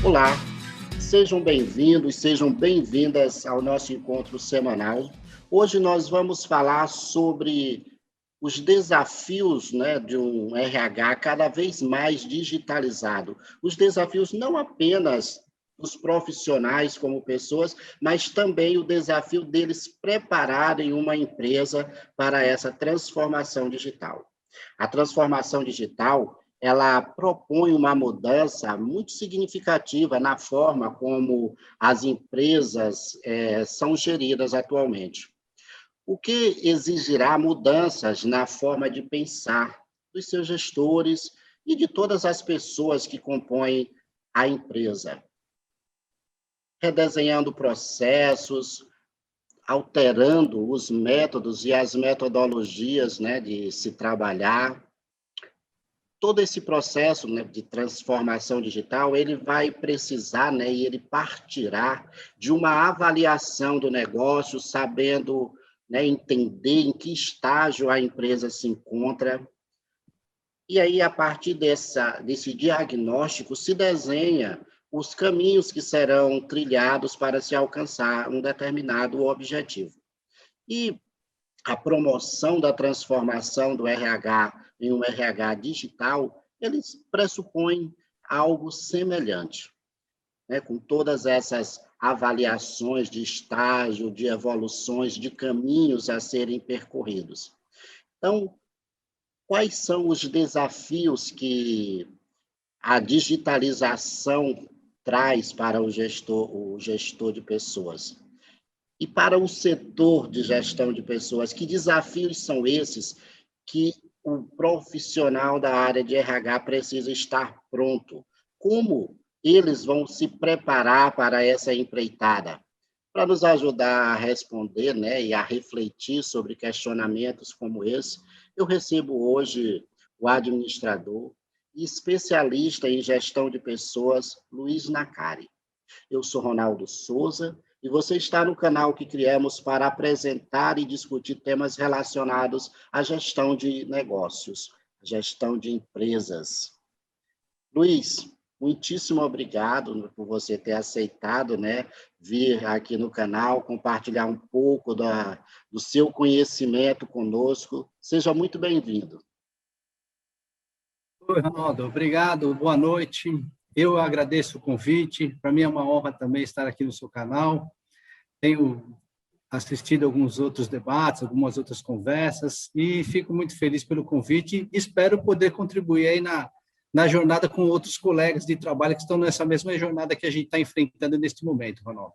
Olá, sejam bem-vindos, sejam bem-vindas ao nosso encontro semanal. Hoje nós vamos falar sobre os desafios, de um RH cada vez mais digitalizado. Os desafios não apenas dos profissionais como pessoas, mas também o desafio deles prepararem uma empresa para essa transformação digital. A transformação digital, ela propõe uma mudança muito significativa na forma como as empresas são geridas atualmente, o que exigirá mudanças na forma de pensar dos seus gestores e de todas as pessoas que compõem a empresa, redesenhando processos, alterando os métodos e as metodologias, de se trabalhar. Todo esse processo, de transformação digital, ele vai precisar, e ele partirá de uma avaliação do negócio, sabendo, entender em que estágio a empresa se encontra. E aí, a partir desse diagnóstico, se desenha os caminhos que serão trilhados para se alcançar um determinado objetivo. E a promoção da transformação do RH em um RH digital, eles pressupõem algo semelhante, com todas essas avaliações de estágio, de evoluções, de caminhos a serem percorridos. Então, quais são os desafios que a digitalização traz para o gestor de pessoas? E para o setor de gestão de pessoas, que desafios são esses que o profissional da área de RH precisa estar pronto? Como eles vão se preparar para essa empreitada? Para nos ajudar a responder, e a refletir sobre questionamentos como esse, eu recebo hoje o administrador e especialista em gestão de pessoas, Luiz Nacari. Eu sou Ronaldo Souza, e você está no canal que criamos para apresentar e discutir temas relacionados à gestão de negócios, gestão de empresas. Luiz, muitíssimo obrigado por você ter aceitado, vir aqui no canal, compartilhar um pouco do seu conhecimento conosco. Seja muito bem-vindo. Oi, Ronaldo. Obrigado. Boa noite. Eu agradeço o convite. Para mim é uma honra também estar aqui no seu canal. Tenho assistido alguns outros debates, algumas outras conversas, e fico muito feliz pelo convite e espero poder contribuir aí na jornada com outros colegas de trabalho que estão nessa mesma jornada que a gente está enfrentando neste momento, Ronaldo.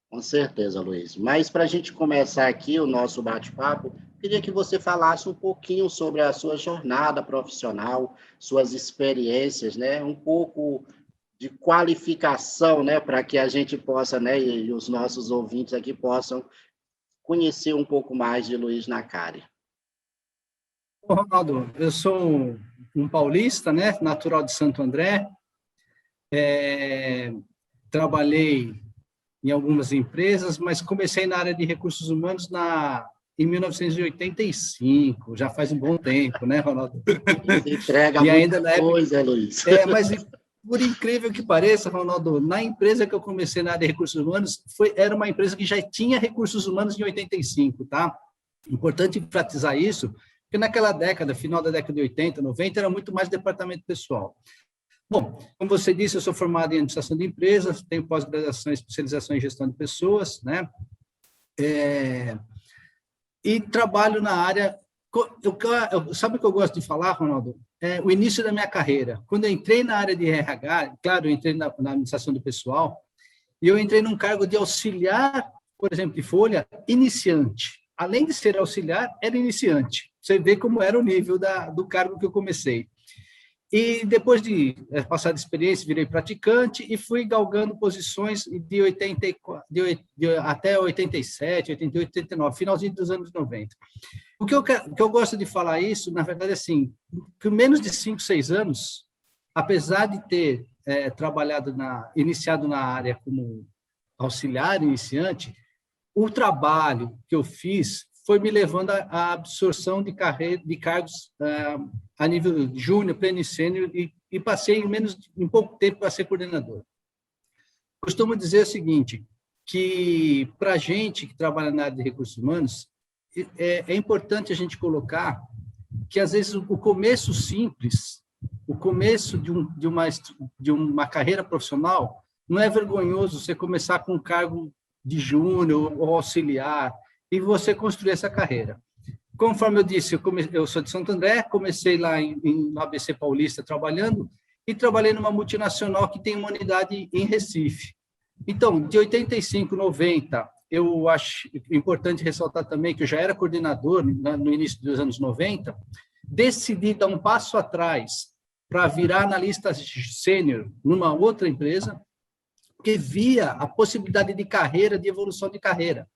Com certeza, Luiz. Mas para a gente começar aqui o nosso bate-papo, queria que você falasse um pouquinho sobre a sua jornada profissional, suas experiências, um pouco de qualificação, para que a gente possa, e os nossos ouvintes aqui possam conhecer um pouco mais de Luiz Nacari. Ronaldo, eu sou um paulista, natural de Santo André. Trabalhei em algumas empresas, mas comecei na área de recursos humanos em 1985, já faz um bom tempo, Ronaldo? Você entrega muita coisa, Luiz. Mas por incrível que pareça, Ronaldo, na empresa que eu comecei na área de recursos humanos, era uma empresa que já tinha recursos humanos em 85, tá? Importante enfatizar isso, porque naquela década, final da década de 80, 90, era muito mais departamento pessoal. Bom, como você disse, eu sou formado em administração de empresas, tenho pós-graduação e especialização em gestão de pessoas, e trabalho na área. Sabe o que eu gosto de falar, Ronaldo? O início da minha carreira. Quando eu entrei na área de RH, claro, eu entrei na administração do pessoal, e eu entrei num cargo de auxiliar, por exemplo, de folha, iniciante. Além de ser auxiliar, era iniciante. Você vê como era o nível do cargo que eu comecei. E depois de passar de experiência, virei praticante e fui galgando posições até 87, 88, 89, finalzinho dos anos 90. O que eu gosto de falar isso, na verdade, assim, que menos de 5, 6 anos, apesar de ter iniciado na área como auxiliar iniciante, o trabalho que eu fiz foi me levando à absorção de cargos a nível júnior, pleno e sênior, e passei em pouco tempo a ser coordenador. Costumo dizer o seguinte, que para a gente que trabalha na área de recursos humanos, é importante a gente colocar que, às vezes, o começo simples, o começo de uma carreira profissional, não é vergonhoso você começar com um cargo de júnior ou auxiliar e você construir essa carreira. Conforme eu disse, eu sou de Santo André, comecei lá no ABC Paulista trabalhando e trabalhei numa multinacional que tem uma unidade em Recife. Então, de 85, 90, eu acho importante ressaltar também que eu já era coordenador no início dos anos 90, decidi dar um passo atrás para virar analista sênior numa outra empresa, porque via a possibilidade de carreira, de evolução de carreira.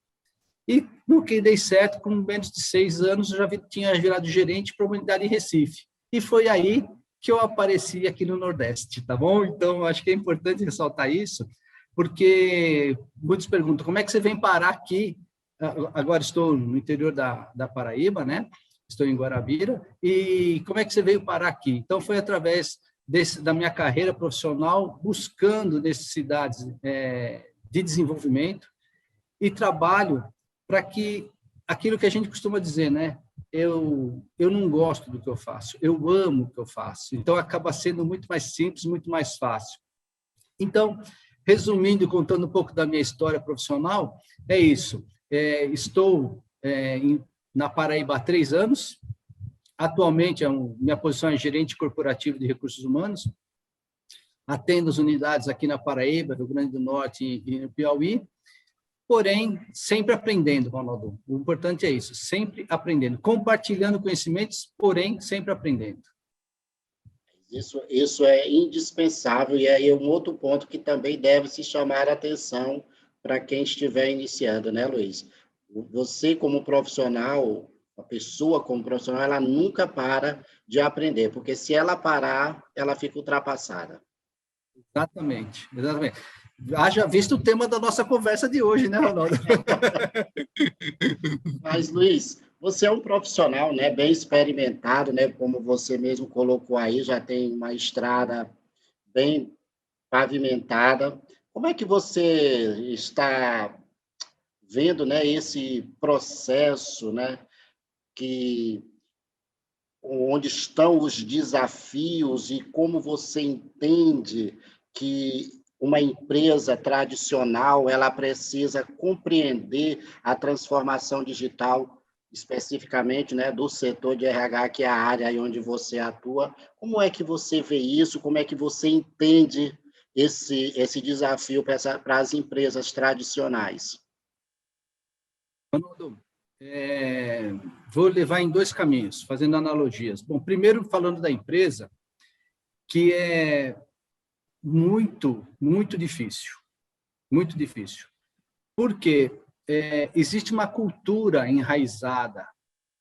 E no que dei certo, com menos de 6 anos, eu já tinha virado gerente para uma unidade em Recife. E foi aí que eu apareci aqui no Nordeste, tá bom? Então, acho que é importante ressaltar isso, porque muitos perguntam, como é que você vem parar aqui? Agora estou no interior da Paraíba, né? Estou em Guarabira, e como é que você veio parar aqui? Então, foi através da minha carreira profissional, buscando necessidades de desenvolvimento e trabalho para que aquilo que a gente costuma dizer, né? Eu não gosto do que eu faço, eu amo o que eu faço. Então, acaba sendo muito mais simples, muito mais fácil. Então, resumindo e contando um pouco da minha história profissional, é isso. Estou na Paraíba há 3 anos. Atualmente, minha posição é gerente corporativo de recursos humanos. Atendo as unidades aqui na Paraíba, Rio Grande do Norte e no Piauí. Porém, sempre aprendendo, Ronaldo. O importante é isso, sempre aprendendo. Compartilhando conhecimentos, porém, sempre aprendendo. Isso é indispensável, e aí é um outro ponto que também deve se chamar a atenção para quem estiver iniciando, né, Luiz? Você, como profissional, a pessoa como profissional, ela nunca para de aprender, porque se ela parar, ela fica ultrapassada. Exatamente, exatamente. Haja visto o tema da nossa conversa de hoje, né, Ronaldo? Mas, Luiz, você é um profissional, né, bem experimentado, né, como você mesmo colocou aí, já tem uma estrada bem pavimentada. Como é que você está vendo, né, esse processo, né, onde estão os desafios e como você entende que uma empresa tradicional ela precisa compreender a transformação digital, especificamente, né, do setor de RH, que é a área aí onde você atua. Como é que você vê isso? Como é que você entende esse desafio para as empresas tradicionais? Ronaldo, vou levar em 2 caminhos, fazendo analogias. Bom, primeiro falando da empresa, que é muito, muito difícil. Muito difícil. Porque existe uma cultura enraizada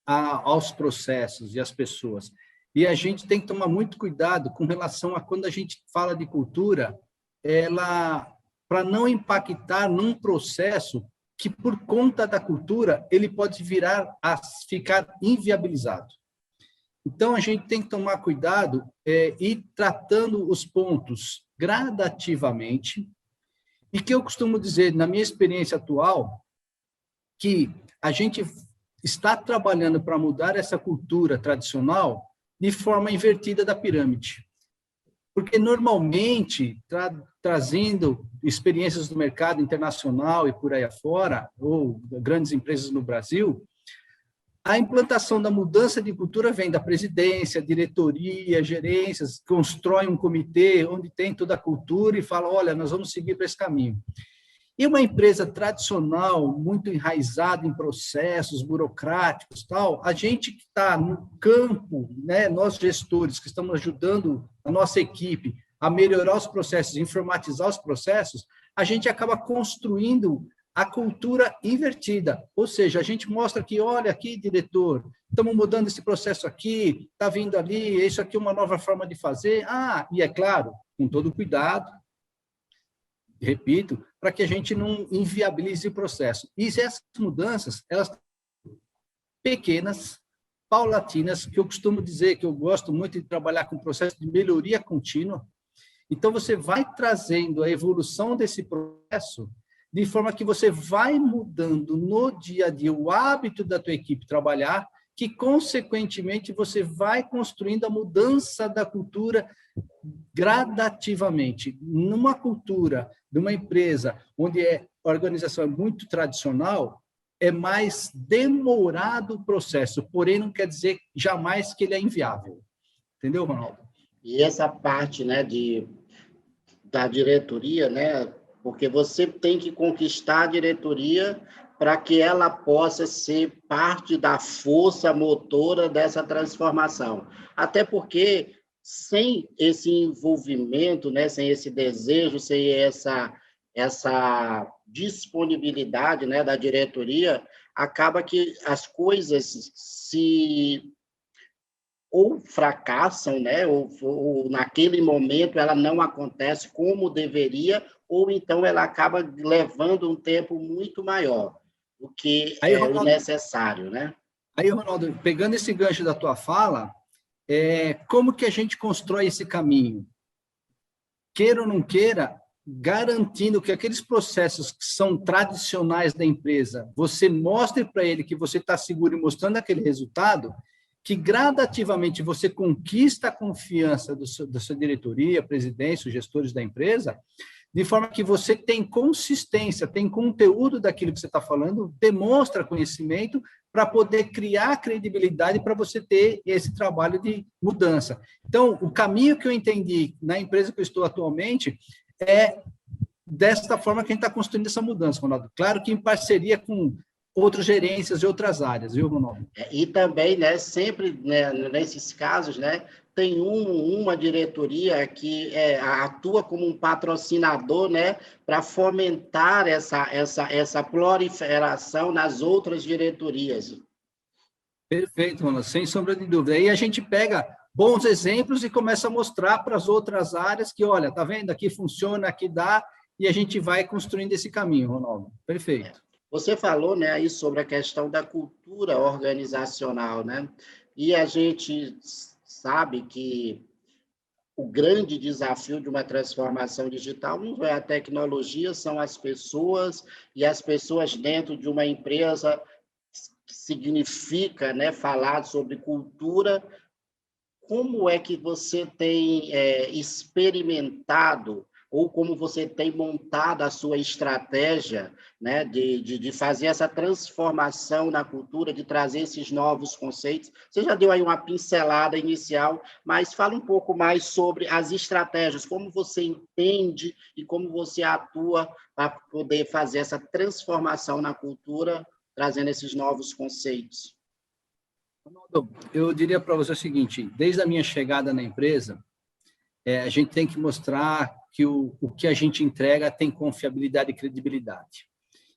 aos processos e às pessoas. E a gente tem que tomar muito cuidado com relação a quando a gente fala de cultura, para não impactar num processo que, por conta da cultura, ele pode ficar inviabilizado. Então, a gente tem que tomar cuidado e ir tratando os pontos gradativamente, e que eu costumo dizer, na minha experiência atual, que a gente está trabalhando para mudar essa cultura tradicional de forma invertida da pirâmide. Porque, normalmente, trazendo experiências do mercado internacional e por aí afora, ou grandes empresas no Brasil, a implantação da mudança de cultura vem da presidência, diretoria, gerências, constrói um comitê onde tem toda a cultura e fala, olha, nós vamos seguir para esse caminho. E uma empresa tradicional, muito enraizada em processos burocráticos, tal, a gente que está no campo, né, nós gestores que estamos ajudando a nossa equipe a melhorar os processos, informatizar os processos, a gente acaba construindo a cultura invertida, ou seja, a gente mostra que, olha aqui, diretor, estamos mudando esse processo aqui, está vindo ali, isso aqui é uma nova forma de fazer. E é claro, com todo cuidado, repito, para que a gente não inviabilize o processo. E essas mudanças, elas são pequenas, paulatinas, que eu costumo dizer que eu gosto muito de trabalhar com o processo de melhoria contínua. Então, você vai trazendo a evolução desse processo de forma que você vai mudando no dia a dia o hábito da tua equipe trabalhar, que, consequentemente, você vai construindo a mudança da cultura gradativamente. Numa cultura de uma empresa onde a organização é muito tradicional, é mais demorado o processo, porém não quer dizer jamais que ele é inviável. Entendeu, Ronaldo? E essa parte, né, da diretoria, né, porque você tem que conquistar a diretoria para que ela possa ser parte da força motora dessa transformação. Até porque, sem esse envolvimento, né, sem esse desejo, sem essa disponibilidade, né, da diretoria, acaba que as coisas ou fracassam, né, ou naquele momento ela não acontece como deveria, ou então ela acaba levando um tempo muito maior do que Aí, o necessário, né? Aí, Ronaldo, pegando esse gancho da tua fala, como que a gente constrói esse caminho? Queira ou não queira, garantindo que aqueles processos que são tradicionais da empresa, você mostre para ele que você está seguro e mostrando aquele resultado, que gradativamente você conquista a confiança da sua diretoria, presidência, os gestores da empresa, de forma que você tem consistência, tem conteúdo daquilo que você está falando, demonstra conhecimento para poder criar credibilidade para você ter esse trabalho de mudança. Então, o caminho que eu entendi na empresa que eu estou atualmente é desta forma que a gente está construindo essa mudança, Ronaldo. Claro que em parceria com outras gerências e outras áreas, viu, Ronaldo? E também, né, sempre, né, nesses casos, né, tem uma diretoria que atua como um patrocinador, né, para fomentar essa proliferação nas outras diretorias. Perfeito, Ronaldo, sem sombra de dúvida. Aí a gente pega bons exemplos e começa a mostrar para as outras áreas que, olha, tá vendo? Aqui funciona, aqui dá, e a gente vai construindo esse caminho, Ronaldo. Perfeito. Você falou, né, aí sobre a questão da cultura organizacional, né? E a gente sabe que o grande desafio de uma transformação digital não é a tecnologia, são as pessoas, e as pessoas dentro de uma empresa significa, né, falar sobre cultura. Como é que você tem experimentado ou como você tem montado a sua estratégia, né, de fazer essa transformação na cultura, de trazer esses novos conceitos? Você já deu aí uma pincelada inicial, mas fala um pouco mais sobre as estratégias, como você entende e como você atua para poder fazer essa transformação na cultura, trazendo esses novos conceitos. Ronaldo, eu diria para você o seguinte, desde a minha chegada na empresa, a gente tem que mostrar que o que a gente entrega tem confiabilidade e credibilidade.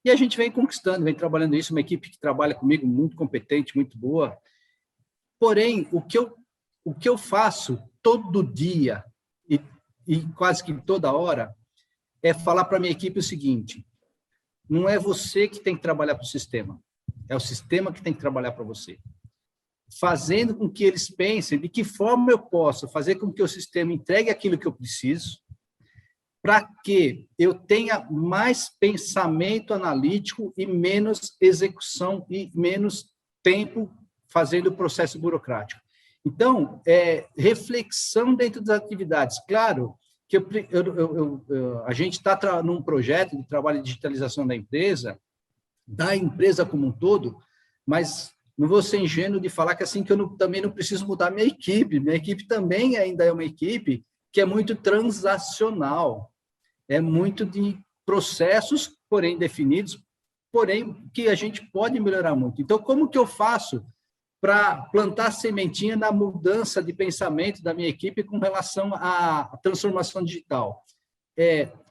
E a gente vem conquistando, vem trabalhando isso, uma equipe que trabalha comigo, muito competente, muito boa. Porém, o que eu faço todo dia e quase que toda hora é falar para a minha equipe o seguinte, não é você que tem que trabalhar para o sistema, é o sistema que tem que trabalhar para você. Fazendo com que eles pensem de que forma eu posso fazer com que o sistema entregue aquilo que eu preciso, para que eu tenha mais pensamento analítico e menos execução e menos tempo fazendo o processo burocrático. Então, reflexão dentro das atividades. Claro que a gente está num projeto de trabalho de digitalização da empresa como um todo, mas não vou ser ingênuo de falar que assim que eu também não preciso mudar minha equipe também ainda é uma equipe que é muito transacional, é muito de processos, porém definidos, porém que a gente pode melhorar muito. Então, como que eu faço para plantar sementinha na mudança de pensamento da minha equipe com relação à transformação digital?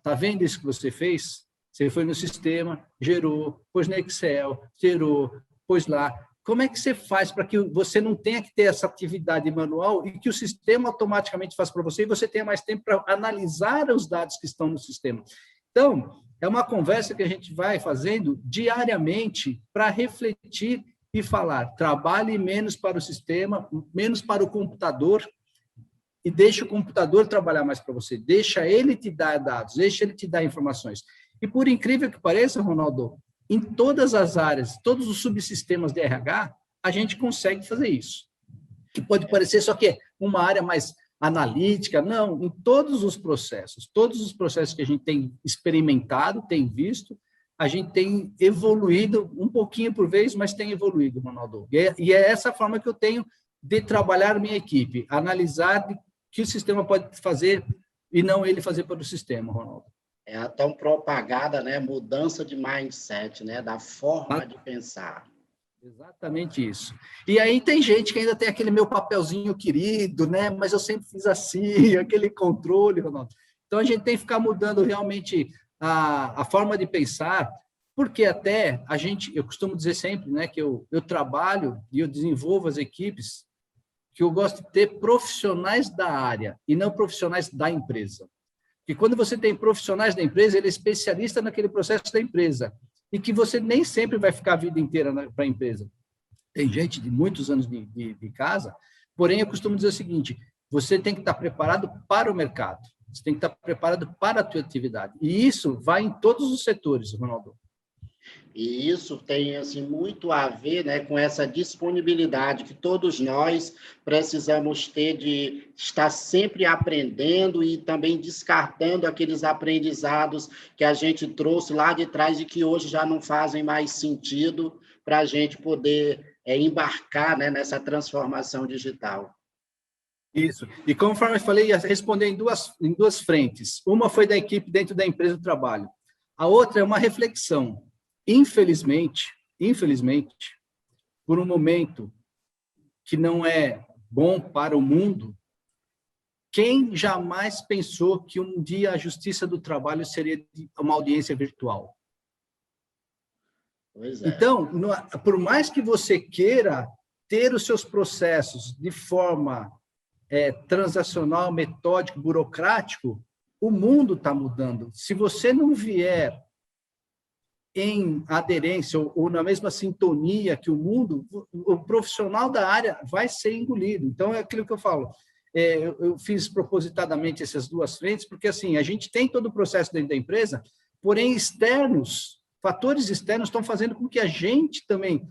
Tá vendo isso que você fez? Você foi no sistema, gerou, pôs no Excel, gerou, pôs lá. Como é que você faz para que você não tenha que ter essa atividade manual e que o sistema automaticamente faça para você e você tenha mais tempo para analisar os dados que estão no sistema? Então, é uma conversa que a gente vai fazendo diariamente para refletir e falar, trabalhe menos para o sistema, menos para o computador, e deixa o computador trabalhar mais para você, deixa ele te dar dados, deixa ele te dar informações. E por incrível que pareça, Ronaldo, em todas as áreas, todos os subsistemas de RH, a gente consegue fazer isso. Que pode parecer só que é uma área mais analítica, não, em todos os processos que a gente tem experimentado, tem visto, a gente tem evoluído um pouquinho por vez, mas tem evoluído, Ronaldo. E é essa forma que eu tenho de trabalhar minha equipe, analisar o que o sistema pode fazer e não ele fazer para o sistema, Ronaldo. É a tão propagada, né, mudança de mindset, né, da forma de pensar. Exatamente isso. E aí tem gente que ainda tem aquele meu papelzinho querido, né, mas eu sempre fiz assim, aquele controle, Ronaldo. Então, a gente tem que ficar mudando realmente a forma de pensar, porque até a gente, eu costumo dizer sempre, né, que eu trabalho e eu desenvolvo as equipes, que eu gosto de ter profissionais da área e não profissionais da empresa. Porque quando você tem profissionais da empresa, ele é especialista naquele processo da empresa, e que você nem sempre vai ficar a vida inteira para a empresa. Tem gente de muitos anos de casa, porém, eu costumo dizer o seguinte, você tem que estar preparado para o mercado, você tem que estar preparado para a tua atividade, e isso vai em todos os setores, Ronaldo. E isso tem assim, muito a ver, né, com essa disponibilidade que todos nós precisamos ter de estar sempre aprendendo e também descartando aqueles aprendizados que a gente trouxe lá de trás e que hoje já não fazem mais sentido para a gente poder embarcar, né, nessa transformação digital. Isso. E conforme eu falei, ia responder em duas frentes. Uma foi da equipe dentro da empresa do trabalho. A outra é uma reflexão. Infelizmente, por um momento que não é bom para o mundo, quem jamais pensou que um dia a Justiça do Trabalho seria uma audiência virtual? Pois é. Então, por mais que você queira ter os seus processos de forma transacional, metódico, burocrático, o mundo está mudando. Se você não vier em aderência ou na mesma sintonia que o mundo, o profissional da área vai ser engolido. Então, é aquilo que eu falo. Eu fiz propositadamente essas duas frentes, porque assim, a gente tem todo o processo dentro da empresa, porém fatores externos estão fazendo com que a gente também,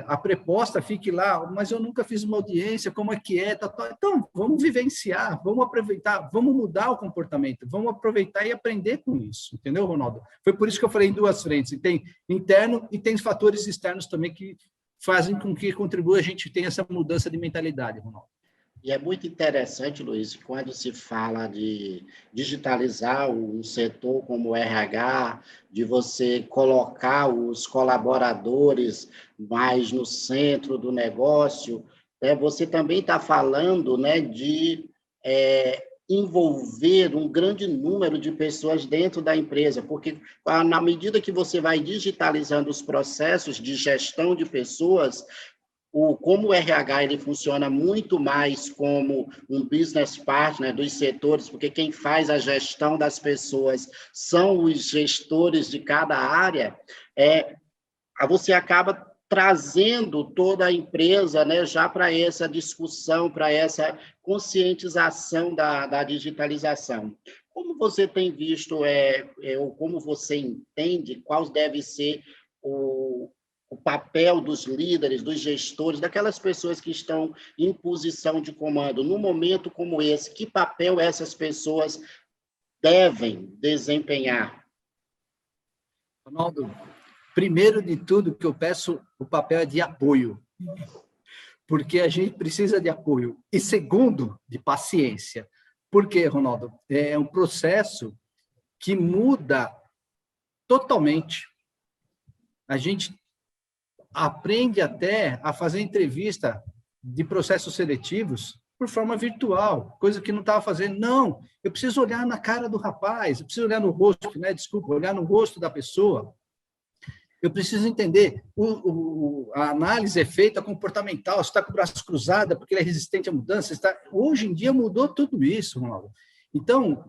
a proposta fique lá, mas eu nunca fiz uma audiência, como é que é? Tá. Então, vamos vivenciar, vamos aproveitar, vamos mudar o comportamento, vamos aproveitar e aprender com isso, entendeu, Ronaldo? Foi por isso que eu falei em duas frentes, e tem interno e tem fatores externos também que fazem com que contribua a gente tenha essa mudança de mentalidade, Ronaldo. E é muito interessante, Luiz, quando se fala de digitalizar um setor como o RH, de você colocar os colaboradores mais no centro do negócio, você também está falando, né, de envolver um grande número de pessoas dentro da empresa, porque na medida que você vai digitalizando os processos de gestão de pessoas, como o RH ele funciona muito mais como um business partner dos setores, porque quem faz a gestão das pessoas são os gestores de cada área, você acaba trazendo toda a empresa, né, já para essa discussão, para essa conscientização da digitalização. Como você tem visto, ou como você entende, qual deve ser o papel dos líderes, dos gestores, daquelas pessoas que estão em posição de comando, num momento como esse, que papel essas pessoas devem desempenhar? Ronaldo, primeiro de tudo que eu peço, o papel é de apoio, porque a gente precisa de apoio. E segundo, de paciência. Por quê, Ronaldo? É um processo que muda totalmente. A gente aprende até a fazer entrevista de processos seletivos por forma virtual, coisa que não estava fazendo. Não, eu preciso olhar na cara do rapaz, eu preciso olhar no rosto, né? Desculpa, olhar no rosto da pessoa. Eu preciso entender, a análise é feita comportamental, você está com o braço cruzado porque ele é resistente à mudança. Hoje em dia mudou tudo isso, Ronaldo. Então,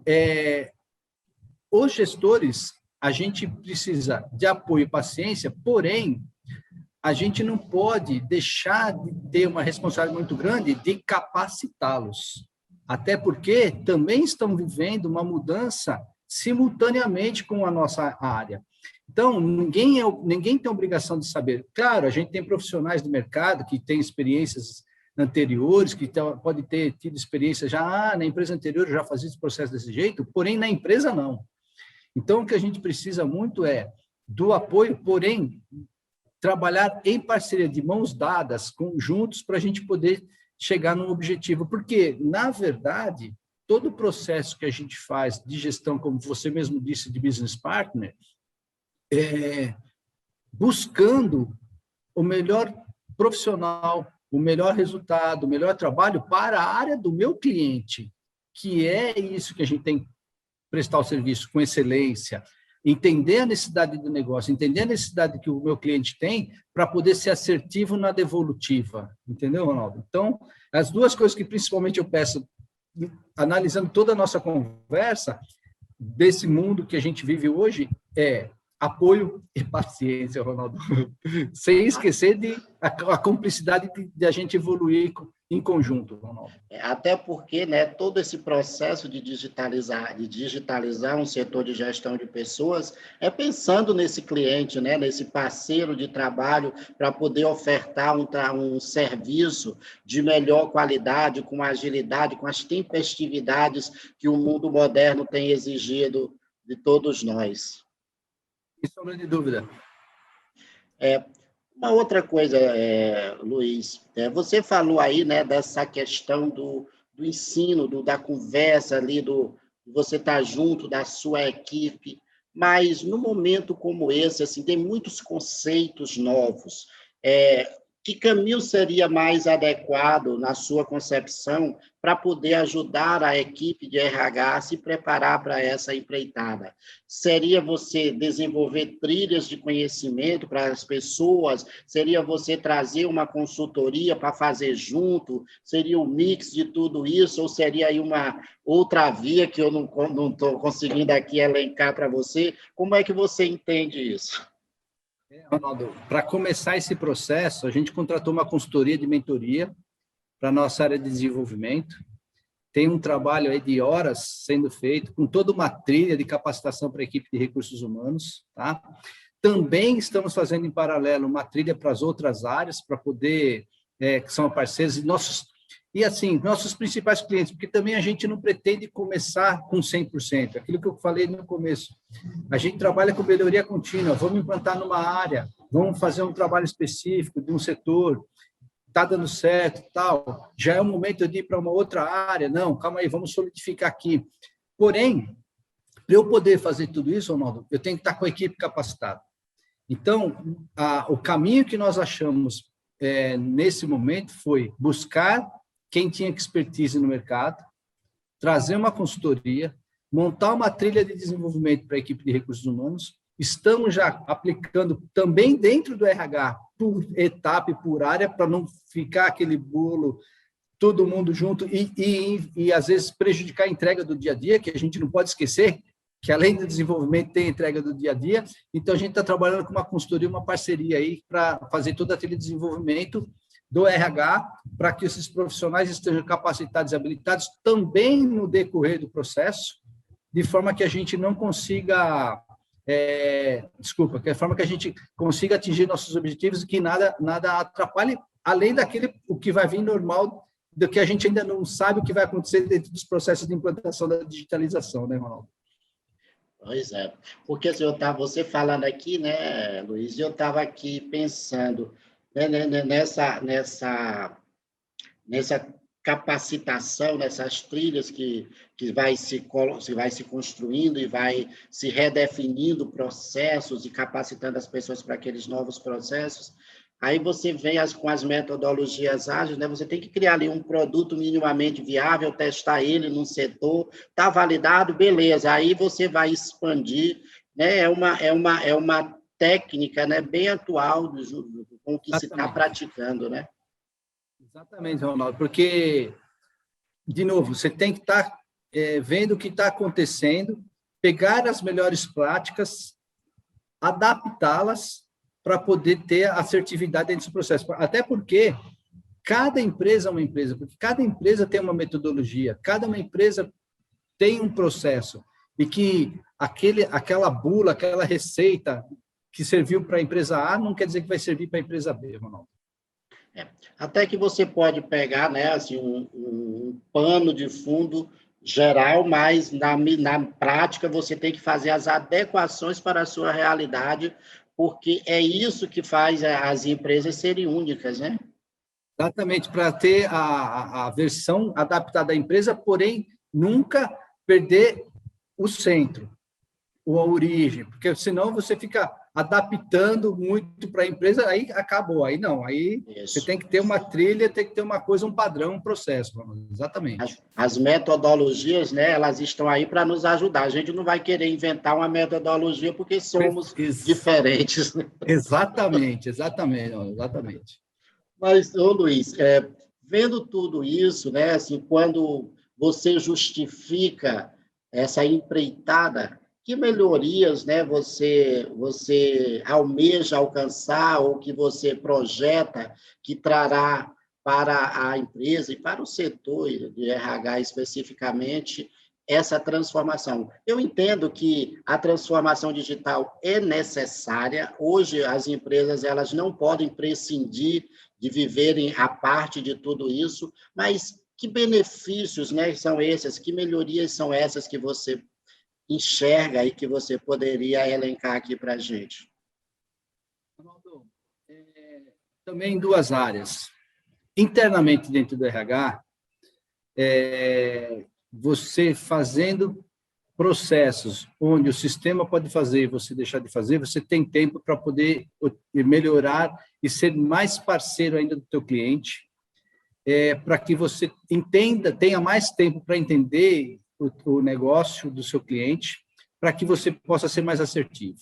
os gestores, a gente precisa de apoio e paciência, porém, a gente não pode deixar de ter uma responsabilidade muito grande de capacitá-los. Até porque também estão vivendo uma mudança simultaneamente com a nossa área. Então, ninguém tem obrigação de saber. Claro, a gente tem profissionais do mercado que têm experiências anteriores, que pode ter tido experiência já, na empresa anterior eu já fazia esse processo desse jeito, porém, na empresa, não. Então, o que a gente precisa muito é do apoio, porém, trabalhar em parceria, de mãos dadas, conjuntos, para a gente poder chegar num objetivo. Porque, na verdade, todo o processo que a gente faz de gestão, como você mesmo disse, de business partner, buscando o melhor profissional, o melhor resultado, o melhor trabalho para a área do meu cliente, que é isso que a gente tem que prestar o serviço com excelência, entender a necessidade do negócio, entender a necessidade que o meu cliente tem para poder ser assertivo na devolutiva. Entendeu, Ronaldo? Então, as duas coisas que principalmente eu peço, analisando toda a nossa conversa, desse mundo que a gente vive hoje, é apoio e paciência, Ronaldo. Sem esquecer a cumplicidade de a gente evoluir em conjunto, Ronaldo. Até porque, né, todo esse processo de digitalizar um setor de gestão de pessoas é pensando nesse cliente, né, nesse parceiro de trabalho para poder ofertar um serviço de melhor qualidade, com agilidade, com as tempestividades que o mundo moderno tem exigido de todos nós. Sem sombra de dúvida. Uma outra coisa, Luiz, você falou aí, né, dessa questão do ensino, da conversa ali, você estar junto da sua equipe, mas num momento como esse, assim, tem muitos conceitos novos. Que caminho seria mais adequado, na sua concepção, para poder ajudar a equipe de RH a se preparar para essa empreitada? Seria você desenvolver trilhas de conhecimento para as pessoas? Seria você trazer uma consultoria para fazer junto? Seria um mix de tudo isso? Ou seria aí uma outra via que eu não estou conseguindo aqui elencar para você? Como é que você entende isso? Ronaldo, para começar esse processo, a gente contratou uma consultoria de mentoria para a nossa área de desenvolvimento. Tem um trabalho aí de horas sendo feito, com toda uma trilha de capacitação para a equipe de recursos humanos. Tá? Também estamos fazendo em paralelo uma trilha para as outras áreas, para poder, que são parceiros, e assim, nossos principais clientes, porque também a gente não pretende começar com 100%, aquilo que eu falei no começo. A gente trabalha com melhoria contínua, vamos implantar numa área, vamos fazer um trabalho específico de um setor, está dando certo e tal, já é o momento de ir para uma outra área, não, calma aí, vamos solidificar aqui. Porém, para eu poder fazer tudo isso, Ronaldo, eu tenho que estar com a equipe capacitada. Então, o caminho que nós achamos nesse momento foi buscar quem tinha expertise no mercado, trazer uma consultoria, montar uma trilha de desenvolvimento para a equipe de recursos humanos. Estamos já aplicando também dentro do RH, por etapa e por área, para não ficar aquele bolo, todo mundo junto, e às vezes prejudicar a entrega do dia a dia, que a gente não pode esquecer, que além do desenvolvimento tem a entrega do dia a dia. Então, a gente está trabalhando com uma consultoria, uma parceria aí para fazer toda a trilha de desenvolvimento do RH, para que esses profissionais estejam capacitados e habilitados também no decorrer do processo, de forma que a gente não consiga, de forma que a gente consiga atingir nossos objetivos e que nada atrapalhe, além o que vai vir normal, do que a gente ainda não sabe o que vai acontecer dentro dos processos de implantação da digitalização, né, Ronaldo? Pois é, porque assim, você falando aqui, né, Luiz, eu estava aqui pensando nessa capacitação, nessas trilhas que vai se construindo e vai se redefinindo processos e capacitando as pessoas para aqueles novos processos. Aí você vem com as metodologias ágeis, né? Você tem que criar ali um produto minimamente viável, testar ele num setor, está validado, beleza. Aí você vai expandir, né? É uma técnica, né, bem atual com o que se está praticando, né? Exatamente, Ronaldo, porque, de novo, você tem que estar vendo o que está acontecendo, pegar as melhores práticas, adaptá-las para poder ter assertividade dentro do processo. Até porque cada empresa é uma empresa, porque cada empresa tem uma metodologia, cada uma empresa tem um processo, e que aquela bula, aquela receita que serviu para a empresa A não quer dizer que vai servir para a empresa B, Ronaldo. Até que você pode pegar, né, assim, um pano de fundo geral, mas na prática você tem que fazer as adequações para a sua realidade, porque é isso que faz as empresas serem únicas, né? Exatamente, para ter a versão adaptada à empresa, porém, nunca perder o centro, ou a origem, porque senão você fica adaptando muito para a empresa, aí acabou, aí não, aí isso. Você tem que ter uma trilha, tem que ter uma coisa, um padrão, um processo, exatamente. As metodologias, né, elas estão aí para nos ajudar, a gente não vai querer inventar uma metodologia porque somos diferentes. Exatamente. Mas, ô Luiz, vendo tudo isso, né, assim, quando você justifica essa empreitada, que melhorias, né, você almeja alcançar ou que você projeta que trará para a empresa e para o setor de RH especificamente essa transformação? Eu entendo que a transformação digital é necessária. Hoje as empresas elas não podem prescindir de viverem a parte de tudo isso, mas que benefícios, né, são esses, que melhorias são essas que você enxerga e que você poderia elencar aqui para a gente? Ronaldo, também em duas áreas. Internamente dentro do RH, você fazendo processos onde o sistema pode fazer e você deixar de fazer, você tem tempo para poder melhorar e ser mais parceiro ainda do teu cliente, para que você entenda, tenha mais tempo para entender o negócio do seu cliente, para que você possa ser mais assertivo.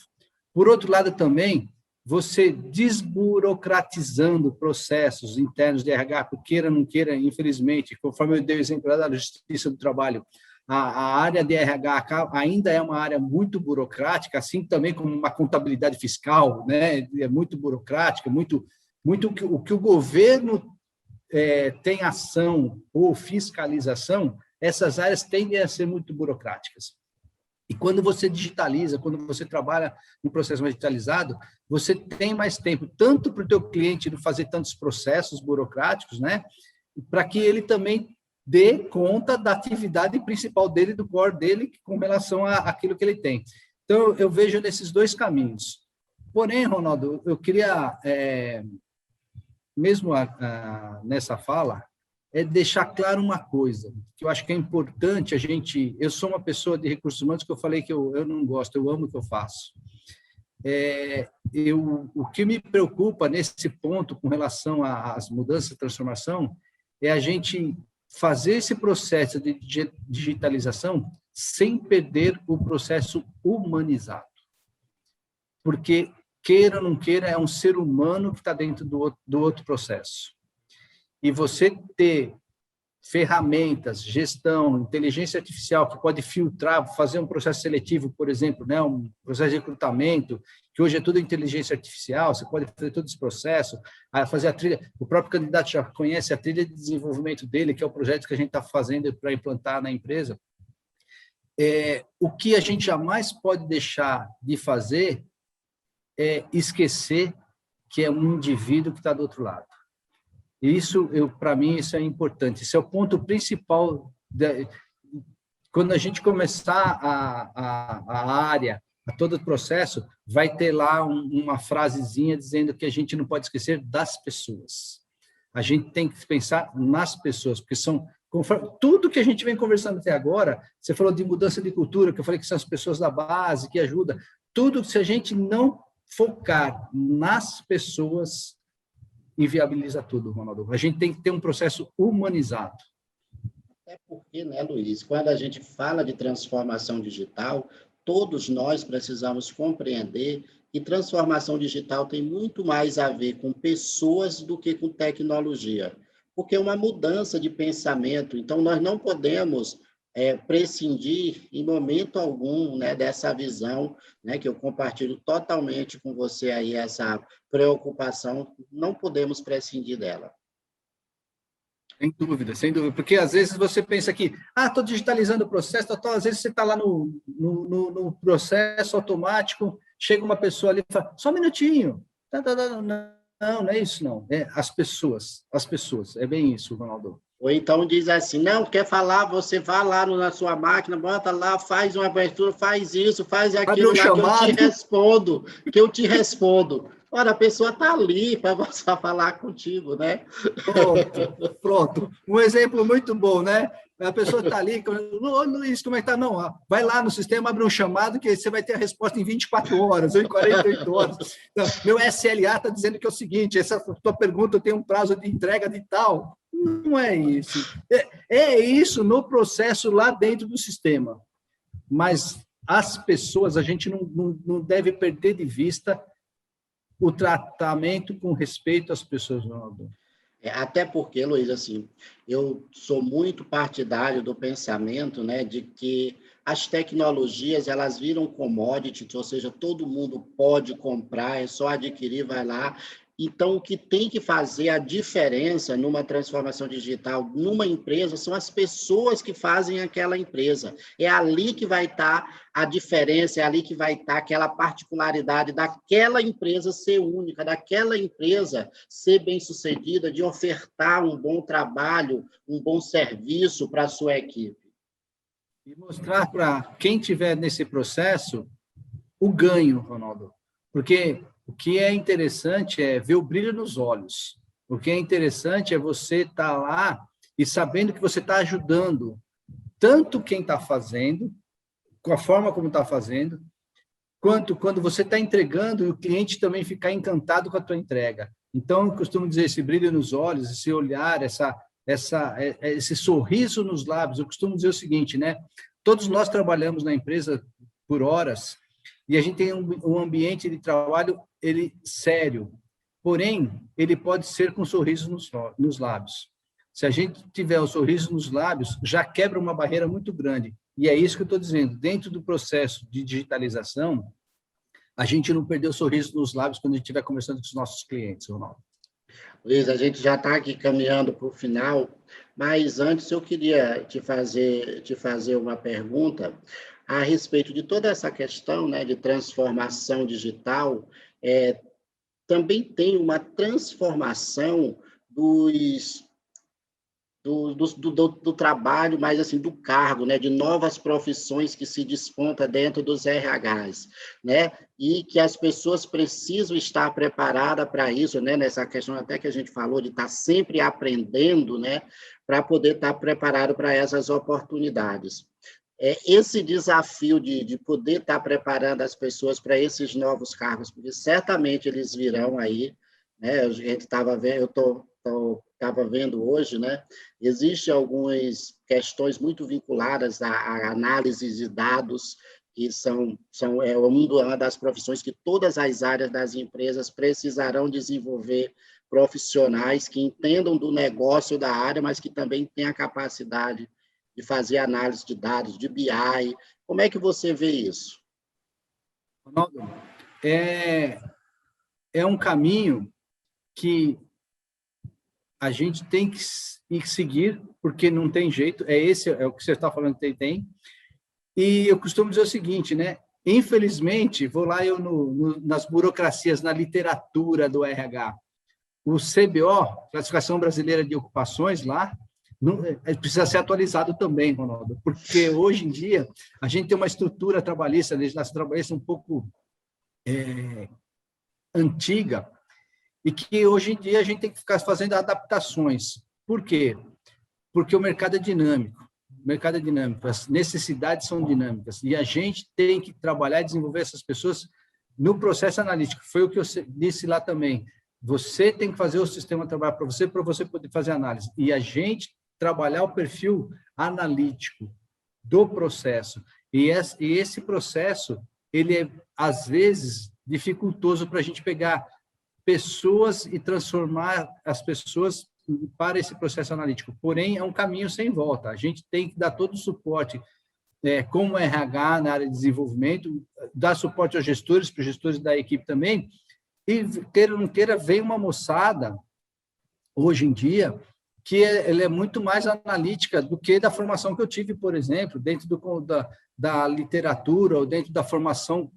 Por outro lado, também, você desburocratizando processos internos de RH, queira ou não queira, infelizmente, conforme eu dei o exemplo da Justiça do Trabalho, a área de RH ainda é uma área muito burocrática, assim também como uma contabilidade fiscal, né? É muito burocrática, muito o que o governo tem ação ou fiscalização, essas áreas tendem a ser muito burocráticas. E quando você digitaliza, quando você trabalha no processo mais digitalizado, você tem mais tempo, tanto para o teu cliente não fazer tantos processos burocráticos, né? Para que ele também dê conta da atividade principal dele, do core dele, com relação àquilo que ele tem. Então, eu vejo nesses dois caminhos. Porém, Ronaldo, eu queria, mesmo nessa fala, deixar claro uma coisa, que eu acho que é importante a gente... Eu sou uma pessoa de recursos humanos que eu falei que eu não gosto, eu amo o que eu faço. O que me preocupa nesse ponto com relação às mudanças e transformação é a gente fazer esse processo de digitalização sem perder o processo humanizado. Porque, queira ou não queira, é um ser humano que está dentro do outro processo. E você ter ferramentas, gestão, inteligência artificial, que pode filtrar, fazer um processo seletivo, por exemplo, né, um processo de recrutamento, que hoje é tudo inteligência artificial, você pode fazer todo esse processo, fazer a trilha, o próprio candidato já conhece a trilha de desenvolvimento dele, que é o projeto que a gente está fazendo para implantar na empresa. O que a gente jamais pode deixar de fazer é esquecer que é um indivíduo que está do outro lado. Isso, para mim, isso é importante. Esse é o ponto principal. Quando a gente começar a área, a todo o processo, vai ter lá uma frasezinha dizendo que a gente não pode esquecer das pessoas. A gente tem que pensar nas pessoas, porque são... Tudo que a gente vem conversando até agora, você falou de mudança de cultura, que eu falei que são as pessoas da base, que ajudam. Tudo, se a gente não focar nas pessoas, inviabiliza tudo, Ronaldo. A gente tem que ter um processo humanizado. É porque, né, Luiz, quando a gente fala de transformação digital, todos nós precisamos compreender que transformação digital tem muito mais a ver com pessoas do que com tecnologia, porque é uma mudança de pensamento. Então, nós não podemos prescindir em momento algum, né, dessa visão, né, que eu compartilho totalmente com você aí, essa preocupação, não podemos prescindir dela. Sem dúvida, porque às vezes você pensa que, estou digitalizando o processo, às vezes você está lá no processo automático, chega uma pessoa ali e fala, só um minutinho, não é isso não, é as pessoas, é bem isso, Ronaldo. Ou então diz assim, não, quer falar, você vai lá na sua máquina, bota lá, faz uma abertura, faz isso, faz aquilo lá, que eu te respondo. Ora, a pessoa está ali para falar contigo, né? Pronto. Um exemplo muito bom, né? A pessoa está ali, Luiz, como é que está? Não, vai lá no sistema, abre um chamado que você vai ter a resposta em 24 horas ou em 48 horas. Não, meu SLA está dizendo que é o seguinte, essa tua pergunta tem um prazo de entrega de tal. Não é isso. É isso no processo lá dentro do sistema. Mas as pessoas, a gente não deve perder de vista o tratamento com respeito às pessoas, Ronaldo. Até porque, Luiz, assim, eu sou muito partidário do pensamento, né, de que as tecnologias, elas viram commodities, ou seja, todo mundo pode comprar, é só adquirir, vai lá. Então, o que tem que fazer a diferença numa transformação digital, numa empresa, são as pessoas que fazem aquela empresa. É ali que vai estar a diferença, é ali que vai estar aquela particularidade daquela empresa ser única, daquela empresa ser bem-sucedida, de ofertar um bom trabalho, um bom serviço para a sua equipe. E mostrar para quem estiver nesse processo o ganho, Ronaldo. Porque o que é interessante é ver o brilho nos olhos. O que é interessante é você estar lá e sabendo que você está ajudando tanto quem está fazendo, com a forma como está fazendo, quanto quando você está entregando e o cliente também ficar encantado com a tua entrega. Então, eu costumo dizer, esse brilho nos olhos, esse olhar, esse sorriso nos lábios. Eu costumo dizer o seguinte, né? Todos nós trabalhamos na empresa por horas, e a gente tem um ambiente de trabalho sério, porém, ele pode ser com sorriso nos lábios. Se a gente tiver o sorriso nos lábios, já quebra uma barreira muito grande. E é isso que eu estou dizendo. Dentro do processo de digitalização, a gente não perdeu o sorriso nos lábios quando a gente estiver conversando com os nossos clientes, Ronaldo. Luiz, a gente já está aqui caminhando para o final, mas antes eu queria te fazer uma pergunta a respeito de toda essa questão, né, de transformação digital. Também tem uma transformação do trabalho, mas assim, do cargo, né, de novas profissões que se desponta dentro dos RHs, né, e que as pessoas precisam estar preparadas para isso, né, nessa questão até que a gente falou de estar sempre aprendendo, né, para poder estar preparado para essas oportunidades. Esse desafio de poder estar preparando as pessoas para esses novos cargos, porque certamente eles virão aí, né? A gente estava vendo, estava vendo hoje, né? Existem algumas questões muito vinculadas à análise de dados, que são uma das profissões que todas as áreas das empresas precisarão desenvolver profissionais que entendam do negócio da área, mas que também tenham a capacidade de fazer análise de dados, de BI. Como é que você vê isso? Ronaldo, é um caminho que a gente tem que seguir, porque não tem jeito, é o que você está falando, tem. E eu costumo dizer o seguinte, né? Infelizmente, vou lá eu nas burocracias, na literatura do RH, o CBO, Classificação Brasileira de Ocupações, lá, precisa ser atualizado também, Ronaldo, porque hoje em dia a gente tem uma estrutura trabalhista, legislação trabalhista um pouco antiga, e que hoje em dia a gente tem que ficar fazendo adaptações. Por quê? Porque o mercado é dinâmico, as necessidades são dinâmicas, e a gente tem que trabalhar e desenvolver essas pessoas no processo analítico. Foi o que eu disse lá também, Você tem que fazer o sistema trabalhar para você poder fazer análise. E a gente trabalhar o perfil analítico do processo. E esse processo, ele é, às vezes, dificultoso para a gente pegar pessoas e transformar as pessoas para esse processo analítico. Porém, é um caminho sem volta. A gente tem que dar todo o suporte, como RH na área de desenvolvimento, dar suporte aos gestores, para os gestores da equipe também, e, queira ou não queira, vem uma moçada, hoje em dia, que ela é muito mais analítica do que da formação que eu tive, por exemplo, dentro da literatura ou dentro da formação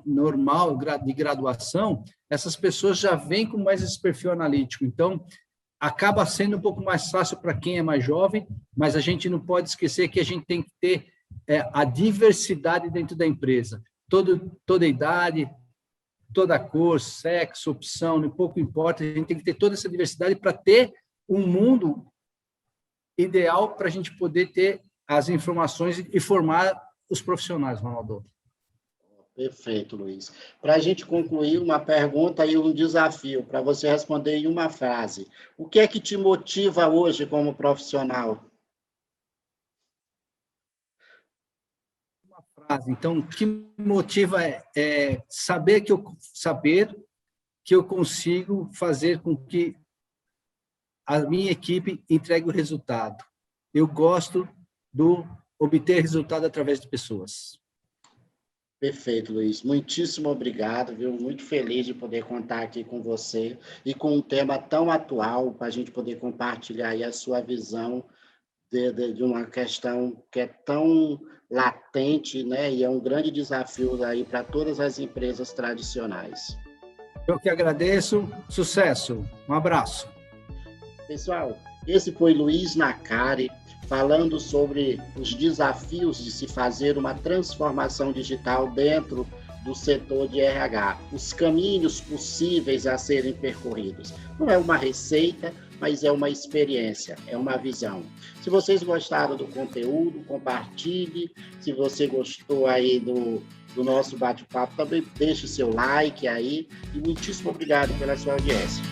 normal de graduação. Essas pessoas já vêm com mais esse perfil analítico. Então, acaba sendo um pouco mais fácil para quem é mais jovem, mas a gente não pode esquecer que a gente tem que ter a diversidade dentro da empresa. Toda idade, toda cor, sexo, opção, pouco importa, a gente tem que ter toda essa diversidade para ter um mundo ideal para a gente poder ter as informações e formar os profissionais, Ronaldo. Perfeito, Luiz. Para a gente concluir, uma pergunta e um desafio, para você responder em uma frase. O que é que te motiva hoje como profissional? Uma frase. Então, o que me motiva é saber que eu consigo fazer com que a minha equipe entregue o resultado. Eu gosto do obter resultado através de pessoas. Perfeito, Luiz. Muitíssimo obrigado, viu? Muito feliz de poder contar aqui com você e com um tema tão atual para a gente poder compartilhar aí a sua visão de uma questão que é tão latente, né? E é um grande desafio aí para todas as empresas tradicionais. Eu que agradeço. Sucesso. Um abraço. Pessoal, esse foi Luiz Nacari, falando sobre os desafios de se fazer uma transformação digital dentro do setor de RH, os caminhos possíveis a serem percorridos. Não é uma receita, mas é uma experiência, é uma visão. Se vocês gostaram do conteúdo, compartilhe. Se você gostou aí do nosso bate-papo, também deixe seu like aí. E muitíssimo obrigado pela sua audiência.